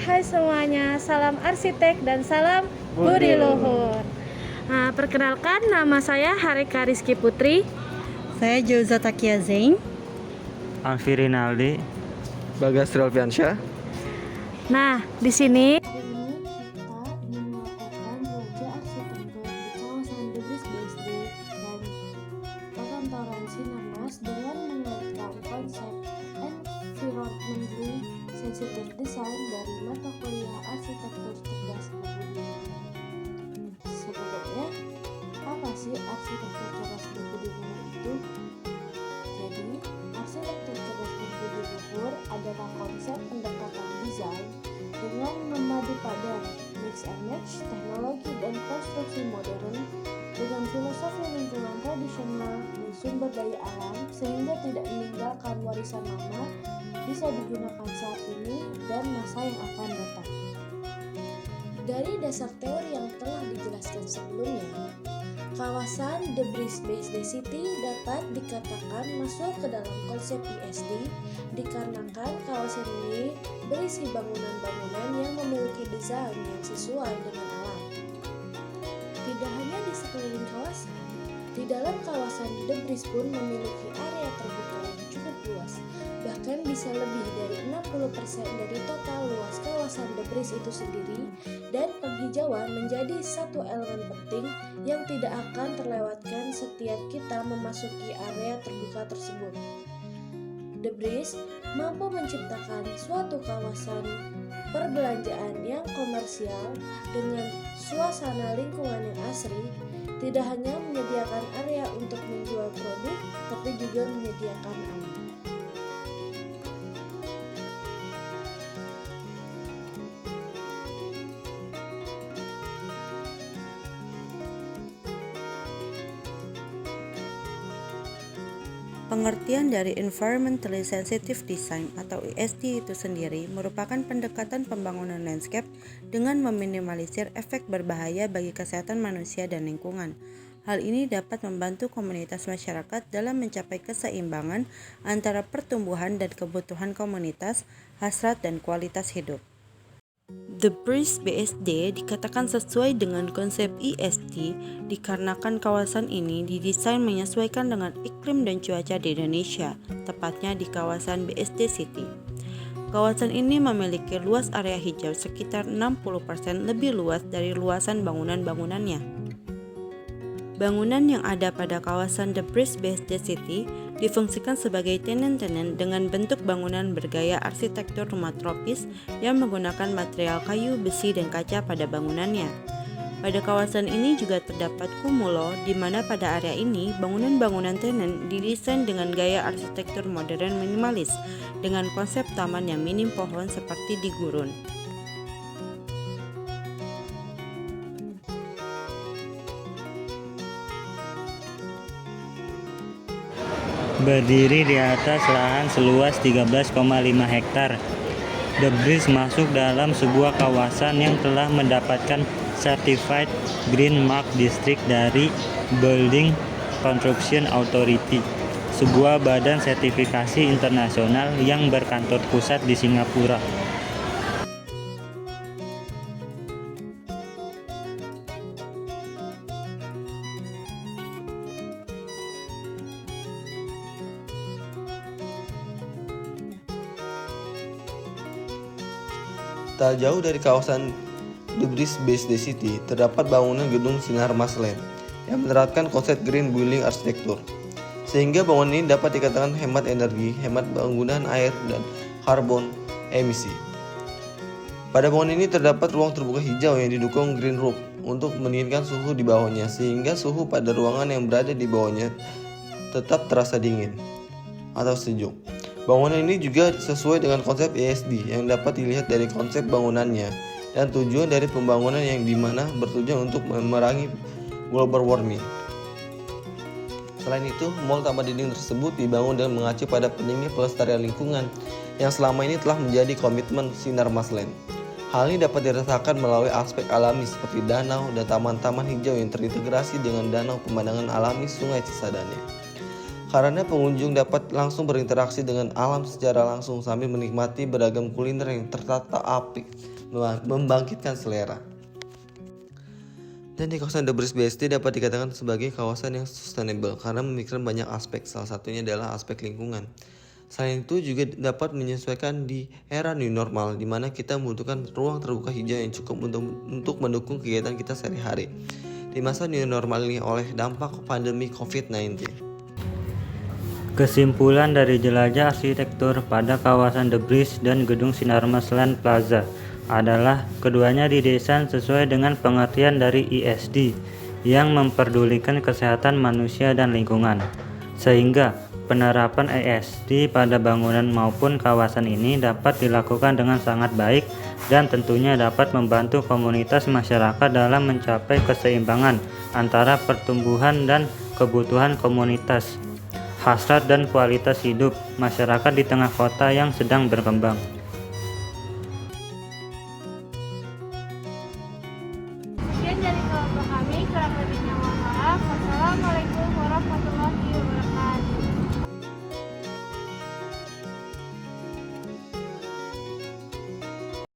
hai semuanya, salam arsitek dan salam budi luhur. Nah, perkenalkan nama saya Harika Rizky Putri. Saya Joza Takia Zain. Alfi Rinaldi. Bagas Relviansyah. Nah, di sini Hari ini kita ingin melaporkan belanja arsitektur di kawasan Debris BSD dan perkantoran Sinarmas dengan mengaitkan konsep environmentally sensitive design dari mata kuliah arsitektur cerdas berbudi. Sebelumnya, apa sih arsitektur cerdas berbudi luhur itu? Jadi, arsitektur cerdas berbudi luhur adalah konsep pendekatan desain dengan memadu padan mix and match teknologi dan konstruksi modern dengan filosofi lingkungan tradisional dan sumber daya alam sehingga tidak meninggalkan warisan lama, bisa digunakan saat ini dan masa yang akan datang. Dari dasar teori yang telah dijelaskan sebelumnya, kawasan Debris BSD City dapat dikatakan masuk ke dalam konsep ISD dikarenakan kawasan ini berisi bangunan-bangunan yang memiliki desain yang sesuai dengan alam. Tidak hanya di sekeliling kawasan, di dalam kawasan Debris pun memiliki area terbuka yang cukup luas, bahkan bisa lebih dari 60% dari total luas kawasan Debris itu sendiri, dan penghijauan menjadi satu elemen penting yang tidak akan terlewatkan setiap kita memasuki area terbuka tersebut. Debris mampu menciptakan suatu kawasan perbelanjaan yang komersial dengan suasana lingkungan yang asri, tidak hanya menyediakan area untuk menjual produk, tapi juga menyediakan alam. Pengertian dari Environmentally Sensitive Design atau ESD itu sendiri merupakan pendekatan pembangunan landscape dengan meminimalisir efek berbahaya bagi kesehatan manusia dan lingkungan. Hal ini dapat membantu komunitas masyarakat dalam mencapai keseimbangan antara pertumbuhan dan kebutuhan komunitas, hasrat dan kualitas hidup. Debris BSD dikatakan sesuai dengan konsep ISD dikarenakan kawasan ini didesain menyesuaikan dengan iklim dan cuaca di Indonesia, tepatnya di kawasan BSD City. Kawasan ini memiliki luas area hijau sekitar 60% lebih luas dari luasan bangunan-bangunannya. Bangunan yang ada pada kawasan Debris BSD City difungsikan sebagai tenan-tenan dengan bentuk bangunan bergaya arsitektur rumah tropis yang menggunakan material kayu, besi, dan kaca pada bangunannya. Pada kawasan ini juga terdapat kumulo, di mana pada area ini bangunan-bangunan tenan didesain dengan gaya arsitektur modern minimalis dengan konsep taman yang minim pohon seperti di gurun. Berdiri di atas lahan seluas 13,5 hektar, Debris masuk dalam sebuah kawasan yang telah mendapatkan Certified Green Mark District dari Building Construction Authority, sebuah badan sertifikasi internasional yang berkantor pusat di Singapura. Tak jauh dari kawasan Debris BSD City terdapat bangunan gedung Sinarmas Land yang menerapkan konsep green building arsitektur, sehingga bangunan ini dapat dikatakan hemat energi, hemat penggunaan air, dan karbon emisi. Pada bangunan ini terdapat ruang terbuka hijau yang didukung green roof untuk mendinginkan suhu di bawahnya, sehingga suhu pada ruangan yang berada di bawahnya tetap terasa dingin atau sejuk. Bangunan ini juga sesuai dengan konsep ESD yang dapat dilihat dari konsep bangunannya dan tujuan dari pembangunan yang dimana bertujuan untuk memerangi global warming. Selain itu, mall tanpa dinding tersebut dibangun dan mengacu pada pentingnya pelestarian lingkungan yang selama ini telah menjadi komitmen Sinarmas Land. Hal ini dapat dirasakan melalui aspek alami seperti danau dan taman-taman hijau yang terintegrasi dengan danau pemandangan alami Sungai Cisadane. karena pengunjung dapat langsung berinteraksi dengan alam secara langsung sambil menikmati beragam kuliner yang tertata apik, membangkitkan selera. Dan di kawasan The Breeze BSD dapat dikatakan sebagai kawasan yang sustainable karena memikirkan banyak aspek, salah satunya adalah aspek lingkungan. Selain itu juga dapat menyesuaikan di era new normal, di mana kita membutuhkan ruang terbuka hijau yang cukup untuk mendukung kegiatan kita sehari-hari di masa new normal ini oleh dampak pandemi COVID-19. Kesimpulan dari jelajah arsitektur pada kawasan The Breeze dan Gedung Sinarmas Land Plaza adalah keduanya didesain sesuai dengan pengertian dari ESD yang memperdulikan kesehatan manusia dan lingkungan, sehingga penerapan ESD pada bangunan maupun kawasan ini dapat dilakukan dengan sangat baik dan tentunya dapat membantu komunitas masyarakat dalam mencapai keseimbangan antara pertumbuhan dan kebutuhan komunitas, hasrat dan kualitas hidup masyarakat di tengah kota yang sedang berkembang. Sekian dari kelompok kami, kurang lebihnya mohon maaf. Wassalamualaikum warahmatullahi wabarakatuh.